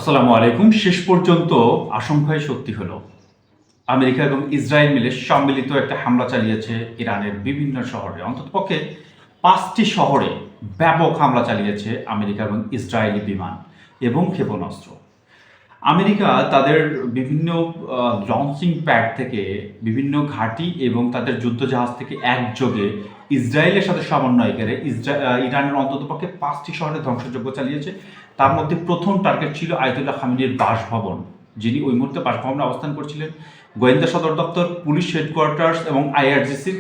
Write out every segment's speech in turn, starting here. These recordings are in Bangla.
আসসালামু আলাইকুম। শেষ পর্যন্ত আশঙ্কাই সত্যি হলো। আমেরিকা এবং ইসরায়েল মিলে সম্মিলিত একটা হামলা চালিয়েছে ইরানের বিভিন্ন শহরে। অন্ততপক্ষে ৫টি শহরে ব্যাপক হামলা চালিয়েছে আমেরিকা এবং ইসরায়েলি বিমান এবং ক্ষেপণাস্ত্র। আমেরিকা তাদের বিভিন্ন লঞ্চিং প্যাড থেকে বিভিন্ন ঘাঁটি এবং তাদের যুদ্ধজাহাজ থেকে একযোগে ইসরায়েলের সাথে সমন্বয় করে ইরানের অন্ততপক্ষে ৫টি শহরে ধ্বংসযজ্ঞ চালিয়েছে। তার মধ্যে প্রথম টার্গেট ছিল আয়াতুল্লাহ খামেনির বাসভবন, যিনি ওই মুহূর্তে বাসভবনে অবস্থান করছিলেন। গোয়েন্দা সদর দপ্তর, পুলিশ হেডকোয়ার্টার্স এবং আইআরজিসির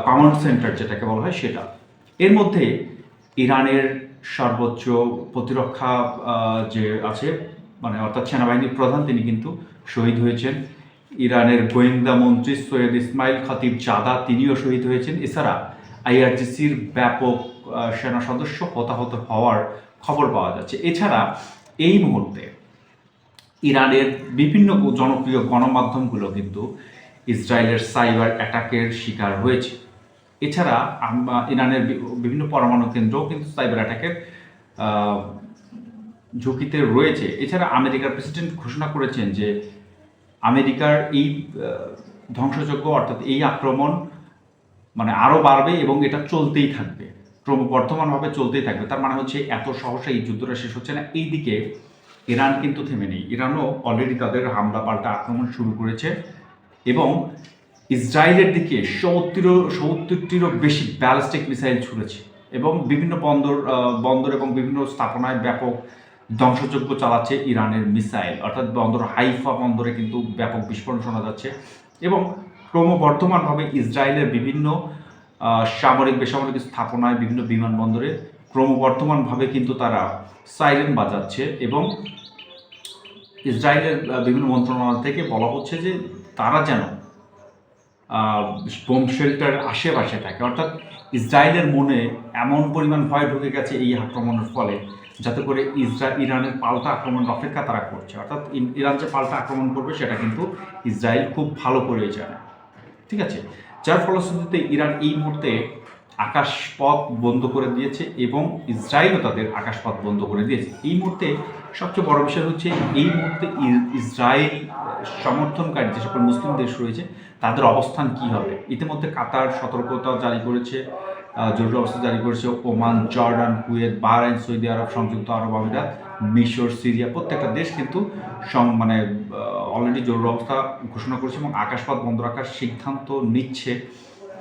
কমান্ড সেন্টার যেটাকে বলা হয় সেটা। এর মধ্যে ইরানের সর্বোচ্চ প্রতিরক্ষা যে আছে মানে অর্থাৎ সেনাবাহিনীর প্রধান তিনি কিন্তু শহীদ হয়েছেন। ইরানের গোয়েন্দা মন্ত্রী সৈয়দ ইসমাইল খতিব জাদা তিনিও শহীদ হয়েছেন। এছাড়া আইআরজিসির ব্যাপক সেনা সদস্য হতাহত হওয়ার খবর পাওয়া যাচ্ছে। এছাড়া এই মুহূর্তে ইরানের বিভিন্ন জনপ্রিয় গণমাধ্যমগুলো কিন্তু ইসরায়েলের সাইবার অ্যাটাকের শিকার হয়েছে। এছাড়া ইরানের বিভিন্ন পরমাণু কেন্দ্রও কিন্তু সাইবার অ্যাটাকের ঝুঁকিতে রয়েছে। এছাড়া আমেরিকার প্রেসিডেন্ট ঘোষণা করেছেন যে আমেরিকার এই ধ্বংসযজ্ঞ অর্থাৎ এই আক্রমণ মানে আরও বাড়বে এবং এটা চলতেই থাকবে, ক্রমবর্ধমানভাবে চলতেই থাকবে। তার মানে হচ্ছে এত সহসা এই যুদ্ধটা শেষ হচ্ছে না। এইদিকে ইরান কিন্তু থেমে নেই। ইরানও অলরেডি তাদের হামলা পাল্টা আক্রমণ শুরু করেছে এবং ইসরায়েলের দিকে ৭০টিরও বেশি ব্যালিস্টিক মিসাইল ছুড়েছে এবং বিভিন্ন বন্দর এবং বিভিন্ন স্থাপনায় ব্যাপক ধ্বংসযজ্ঞ চালাচ্ছে ইরানের মিসাইল। অর্থাৎ বন্দর হাইফা বন্দরে কিন্তু ব্যাপক বিস্ফোরণ শোনা যাচ্ছে এবং ক্রমবর্ধমানভাবে ইসরায়েলের বিভিন্ন সামরিক বেসামরিক স্থাপনায় বিভিন্ন বিমানবন্দরে ক্রমবর্ধমানভাবে কিন্তু তারা সাইরেন বাজাচ্ছে এবং ইসরায়েলের বিভিন্ন মন্ত্রণালয় থেকে বলা হচ্ছে যে তারা যেন বোম শেল্টার আশেপাশে থাকে। অর্থাৎ ইসরায়েলের মনে এমন পরিমাণ ভয় ঢুকে গেছে এই আক্রমণের ফলে, যাতে করে ইরানের পাল্টা আক্রমণের অপেক্ষা তারা করছে। অর্থাৎ ইরান যে পাল্টা আক্রমণ করবে সেটা কিন্তু ইসরায়েল খুব ভালো করেই জানে। ঠিক আছে, যার ফলশ্রুতিতে ইরান এই মুহূর্তে আকাশপথ বন্ধ করে দিয়েছে এবং ইসরায়েলও তাদের আকাশপথ বন্ধ করে দিয়েছে। এই মুহূর্তে সবচেয়ে বড় বিষয় হচ্ছে এই মুহূর্তে ইসরায়েল সমর্থনকারী যে সকল মুসলিম দেশ রয়েছে তাদের অবস্থান কি হবে। ইতিমধ্যে কাতার সতর্কতা জারি করেছে, জরুরি অবস্থা জারি করেছে। Oman, Jordan, Kuwait, Bahrain, Saudi Arab, সংযুক্ত আরব আমিরাত, মিশর, সিরিয়া প্রত্যেকটা দেশ কিন্তু মানে অলরেডি জরুরি অবস্থা ঘোষণা করেছে এবং আকাশপথ বন্ধ রাখার সিদ্ধান্ত নিচ্ছে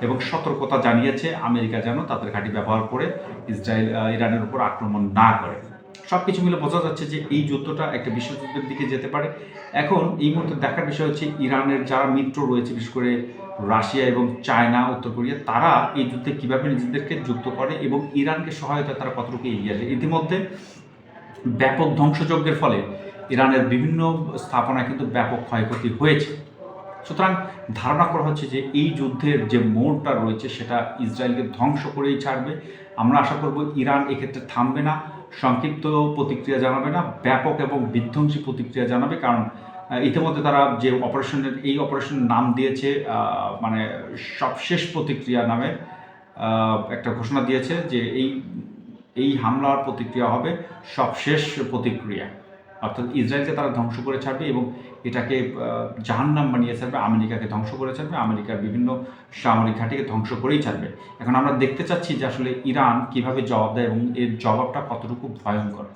এবং সতর্কতা জানিয়েছে আমেরিকা যেন তাদের ঘাঁটি ব্যবহার করে ইরানের উপর আক্রমণ না করে। সব কিছু মিলে বোঝা যাচ্ছে যে এই যুদ্ধটা একটা বিশ্বযুদ্ধের দিকে যেতে পারে। এখন এই মুহূর্তে দেখার বিষয় হচ্ছে ইরানের যারা মিত্র রয়েছে, বিশেষ করে রাশিয়া এবং চায়না, উত্তর কোরিয়া, তারা এই যুদ্ধে কীভাবে নিজেদেরকে যুক্ত করে এবং ইরানকে সহায়তা তারা কতটুকু এগিয়ে আসে। ইতিমধ্যে ব্যাপক ধ্বংসযজ্ঞের ফলে ইরানের বিভিন্ন স্থাপনায় কিন্তু ব্যাপক ক্ষয়ক্ষতি হয়েছে। সুতরাং ধারণা করা হচ্ছে যে এই যুদ্ধের যে মোড়টা রয়েছে সেটা ইসরায়েলকে ধ্বংস করেই ছাড়বে। আমরা আশা করব ইরান এক্ষেত্রে থামবে না, সংক্ষিপ্ত প্রতিক্রিয়া জানাবে না, ব্যাপক এবং বিধ্বংসী প্রতিক্রিয়া জানাবে। কারণ ইতিমধ্যে তারা যে অপারেশনের নাম দিয়েছে মানে সবশেষ প্রতিক্রিয়া নামে একটা ঘোষণা দিয়েছে যে এই হামলার প্রতিক্রিয়া হবে সবশেষ প্রতিক্রিয়া। অর্থাৎ ইসরায়েলকে তারা ধ্বংস করে ছাড়বে এবং এটাকে জাহান্নাম বানিয়ে ছাড়বে, আমেরিকাকে ধ্বংস করে ছাড়বে, আমেরিকার বিভিন্ন সামরিক ঘাঁটিকে ধ্বংস করেই ছাড়বে। এখন আমরা দেখতে চাচ্ছি যে আসলে ইরান কিভাবে জবাব দেয় এবং এর জবাবটা কতটুকু ভয়ঙ্কর।